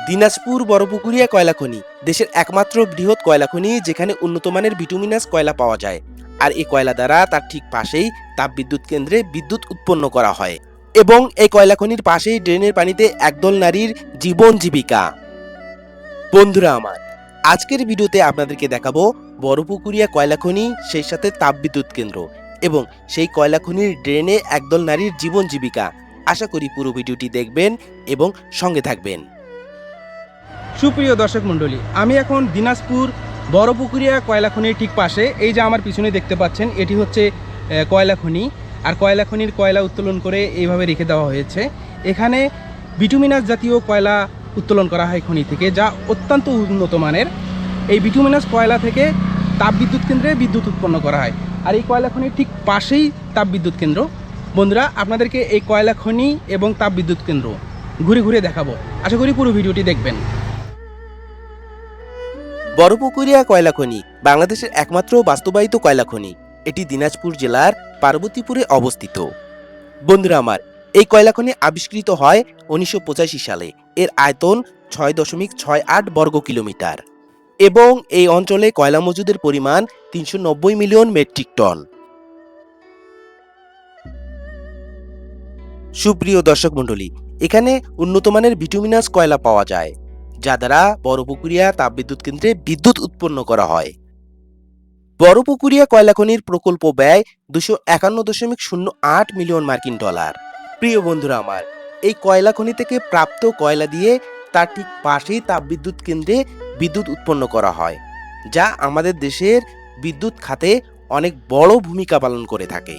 দিনাজপুর বড়পুকুরিয়া কয়লা খনি দেশের একমাত্র বৃহৎ কয়লা খনি যেখানে উন্নত মানের বিটুমিনাস কয়লা পাওয়া যায়। আর এই কয়লা দ্বারা তার ঠিক পাশেই তাপবিদ্যুৎ কেন্দ্রে বিদ্যুৎ উৎপন্ন করা হয় এবং এই কয়লা খনির পাশেই ড্রেনের পানিতে একদল নারীর জীবন জীবিকা। বন্ধুরা আমার, আজকের ভিডিওতে আপনাদেরকে দেখাবো বড়পুকুরিয়া কয়লা খনি, সেই সাথে তাপবিদ্যুৎ কেন্দ্র এবং সেই কয়লা খনির ড্রেনে একদল নারীর জীবন জীবিকা। আশা করি পুরো ভিডিওটি দেখবেন এবং সঙ্গে থাকবেন। সুপ্রিয় দর্শক মণ্ডলী, আমি এখন দিনাজপুর বড়পুকুরিয়া কয়লা খনির ঠিক পাশে। এই যে আমার পিছনে দেখতে পাচ্ছেন, এটি হচ্ছে কয়লা খনি। আর কয়লা খনির কয়লা উত্তোলন করে এইভাবে রেখে দেওয়া হয়েছে। এখানে বিটুমিনাস জাতীয় কয়লা উত্তোলন করা হয় খনি থেকে, যা অত্যন্ত উন্নত মানের। এই বিটুমিনাস কয়লা থেকে তাপবিদ্যুৎ কেন্দ্রে বিদ্যুৎ উৎপন্ন করা হয়। আর এই কয়লা খনির ঠিক পাশেই তাপবিদ্যুৎ কেন্দ্র। বন্ধুরা, আপনাদেরকে এই কয়লা খনি এবং তাপবিদ্যুৎ কেন্দ্র ঘুরে ঘুরে দেখাবো। আশা করি পুরো ভিডিওটি দেখবেন। বড়পুকুরিয়া কয়লা খনি বাংলাদেশের একমাত্র বাস্তবায়িত কয়লা খনি। এটি দিনাজপুর জেলার পার্বতীপুরে অবস্থিত। বন্ধুরা আমার, এই কয়লা খনি আবিষ্কৃত হয় 1985 সালে। এর আয়তন 6.68 বর্গ কিলোমিটার এবং এই অঞ্চলে কয়লা মজুদের পরিমাণ 390 মিলিয়ন মেট্রিক টন। সুপ্রিয় দর্শক মণ্ডলী, এখানে উন্নত মানের বিটুমিনাস কয়লা পাওয়া যায়, যা দ্বারা বড়পুকুরিয়া তাপবিদ্যুৎ কেন্দ্রে বিদ্যুৎ উৎপন্ন করা হয়। বড়পুকুরিয়া কয়লা খনির প্রকল্প ব্যয় 251.08 মিলিয়ন মার্কিন ডলার। প্রিয় বন্ধুরা আমার, এই কয়লা খনি থেকে প্রাপ্ত কয়লা দিয়ে তার ঠিক পাশেই তাপবিদ্যুৎ কেন্দ্রে বিদ্যুৎ উৎপন্ন করা হয়, যা আমাদের দেশের বিদ্যুৎ খাতে অনেক বড় ভূমিকা পালন করে থাকে।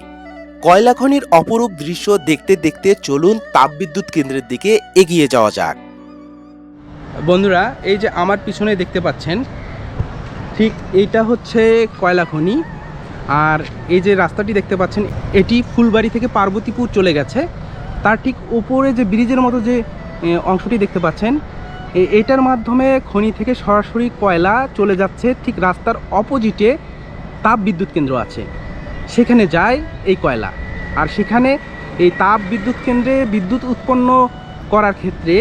কয়লা খনির অপরূপ দৃশ্য দেখতে দেখতে চলুন তাপবিদ্যুৎ কেন্দ্রের দিকে এগিয়ে যাওয়া যাক। বন্ধুরা, এই যে আমার পিছনে দেখতে পাচ্ছেন, ঠিক এইটা হচ্ছে কয়লা খনি। আর এই যে রাস্তাটি দেখতে পাচ্ছেন, এটি ফুলবাড়ি থেকে পার্বতীপুর চলে গেছে। তার ঠিক উপরে যে ব্রিজের মতো যে অংশটি দেখতে পাচ্ছেন, এইটার মাধ্যমে খনি থেকে সরাসরি কয়লা চলে যাচ্ছে। ঠিক রাস্তার অপোজিটে তাপ বিদ্যুৎ কেন্দ্র আছে, সেখানে যায় এই কয়লা। আর সেখানে এই তাপ বিদ্যুৎ কেন্দ্রে বিদ্যুৎ উৎপন্ন করার ক্ষেত্রে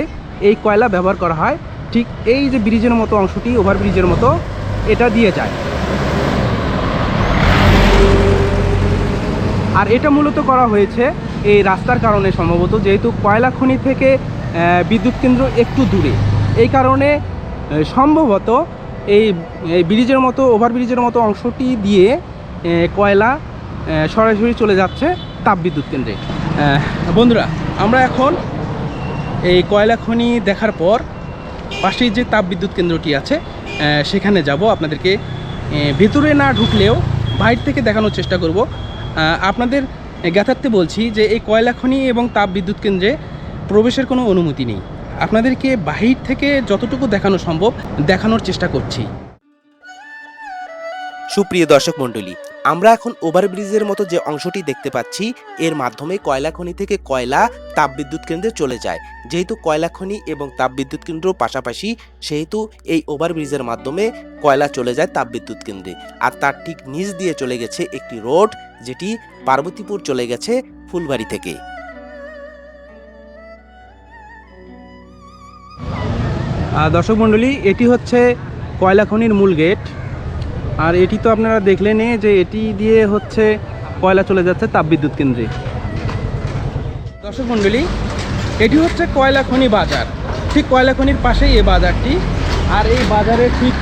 এই কয়লা ব্যবহার করা হয়। ঠিক এই যে ব্রিজের মতো অংশটি, ওভারব্রিজের মতো, এটা দিয়ে যায়। আর এটা মূলত করা হয়েছে এই রাস্তার কারণে, সম্ভবত যেহেতু কয়লা খনি থেকে বিদ্যুৎ কেন্দ্র একটু দূরে, এই কারণে সম্ভবত এই ব্রিজের মতো, ওভারব্রিজের মতো অংশটি দিয়ে কয়লা সরাসরি চলে যাচ্ছে তাপবিদ্যুৎ কেন্দ্রে। বন্ধুরা, আমরা এখন এই কয়লা খনি দেখার পর পাশেই যে তাপবিদ্যুৎ কেন্দ্রটি আছে সেখানে যাব। আপনাদেরকে ভেতরে না ঢুকলেও বাইরে থেকে দেখানোর চেষ্টা করব। আপনাদের জ্ঞাতার্থে বলছি যে এই কয়লা খনি এবং তাপবিদ্যুৎ কেন্দ্রে প্রবেশের কোনো অনুমতি নেই। আপনাদেরকে বাহির থেকে যতটুকু দেখানো সম্ভব দেখানোর চেষ্টা করছি। সুপ্রিয় দর্শক মণ্ডলী, আমরা এখন ওভারব্রিজের মতো যে অংশটি দেখতে পাচ্ছি, এর মাধ্যমে কয়লা খনি থেকে কয়লা তাপবিদ্যুৎ কেন্দ্রে চলে যায়। যেহেতু কয়লা খনি এবং তাপবিদ্যুৎ কেন্দ্র পাশাপাশি, সেহেতু এই ওভারব্রিজের মাধ্যমে কয়লা চলে যায় তাপবিদ্যুৎ কেন্দ্রে। আর তার ঠিক নিচ দিয়ে চলে গেছে একটি রোড, যেটি পার্বতীপুর চলে গেছে ফুলবাড়ি থেকে। দর্শক মণ্ডলী, এটি হচ্ছে কয়লা খনির মূল গেট। আর এটি তো আপনারা দেখলেনই যে এটি দিয়ে হচ্ছে কয়লা চলে যাচ্ছে তাপবিদ্যুৎ কেন্দ্রে। দর্শক মণ্ডলী, এটি হচ্ছে কয়লা খনি বাজার। ঠিক কয়লা খনির পাশেই এই বাজারটি। আর এই বাজারের ঠিক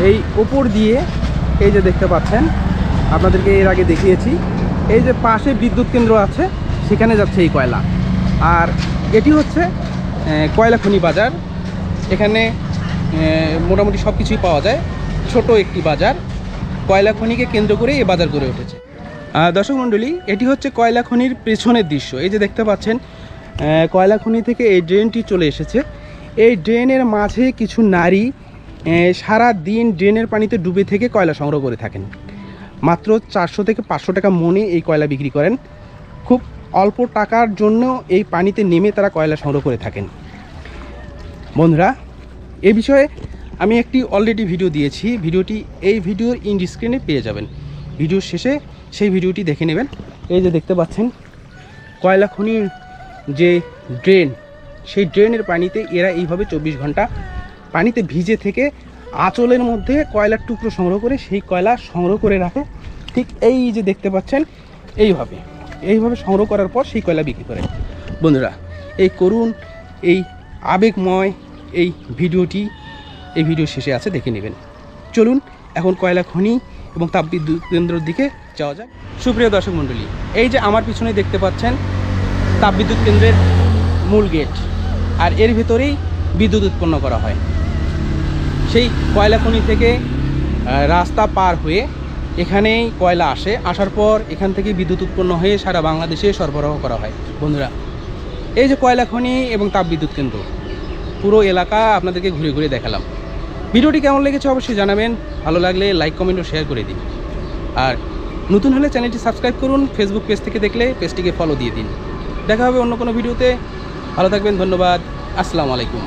এই উপর দিয়ে এই যে দেখতে পাচ্ছেন, আপনাদেরকে এর আগে দেখিয়েছি, এই যে পাশে বিদ্যুৎ কেন্দ্র আছে, সেখানে যাচ্ছে এই কয়লা। আর এটি হচ্ছে কয়লা খনি বাজার। এখানে মোটামুটি সব কিছুই পাওয়া যায়। ছোট একটি বাজার, কয়লা খনিকে কেন্দ্র করে এই বাজার গড়ে উঠেছে। দর্শক মণ্ডলী, এটি হচ্ছে কয়লা খনির পেছনের দৃশ্য। এই যে দেখতে পাচ্ছেন, কয়লা খনি থেকে এই ড্রেনটি চলে এসেছে। এই ড্রেনের মাঝে কিছু নারী সারা দিন ড্রেনের পানিতে ডুবে থেকে কয়লা সংগ্রহ করে থাকেন। মাত্র 400 থেকে 500 টাকা মনে এই কয়লা বিক্রি করেন। খুব অল্প টাকার জন্য এই পানিতে নেমে তারা কয়লা সংগ্রহ করে থাকেন। বন্ধুরা, এই বিষয়ে আমি একটি অলরেডি ভিডিও দিয়েছি। ভিডিওটি এই ভিডিওর ইন স্ক্রিনে পেয়ে যাবেন। ভিডিওর শেষে সেই ভিডিওটি দেখে নেবেন। এই যে দেখতে পাচ্ছেন, কয়লা খনির যে ড্রেন, সেই ড্রেনের পানিতে এরা এইভাবে 24 ঘন্টা পানিতে ভিজে থেকে আঁচলের মধ্যে কয়লার টুকরো সংগ্রহ করে সেই কয়লা সংগ্রহ করে রাখে। ঠিক এই যে দেখতে পাচ্ছেন এইভাবে সংগ্রহ করার পর সেই কয়লা বিক্রি করে। বন্ধুরা, এই করুণ এই আবেগময় এই ভিডিও শেষে আছে, দেখে নেবেন। চলুন এখন কয়লা খনি এবং তাপবিদ্যুৎ কেন্দ্রের দিকে যাওয়া যাক। সুপ্রিয় দর্শক মণ্ডলী, এই যে আমার পিছনে দেখতে পাচ্ছেন তাপবিদ্যুৎ কেন্দ্রের মূল গেট, আর এর ভেতরেই বিদ্যুৎ উৎপন্ন করা হয়। সেই কয়লা খনি থেকে রাস্তা পার হয়ে এখানেই কয়লা আসে, আসার পর এখান থেকে বিদ্যুৎ উৎপন্ন হয়ে সারা বাংলাদেশে সরবরাহ করা হয়। বন্ধুরা, এই যে কয়লা খনি এবং তাপবিদ্যুৎ কেন্দ্র, পুরো এলাকা আপনাদেরকে ঘুরে ঘুরে দেখালাম। ভিডিওটি কেমন লেগেছে অবশ্যই জানাবেন, ভালো লাগলে লাইক কমেন্ট ও শেয়ার করে দিন। আর নতুন হলে চ্যানেলটি সাবস্ক্রাইব করুন, ফেসবুক পেজ থেকে দেখলে পেজটিকে ফলো দিয়ে দিন। দেখা হবে অন্য কোনো ভিডিওতে। ভালো থাকবেন, ধন্যবাদ, আসসালামু আলাইকুম।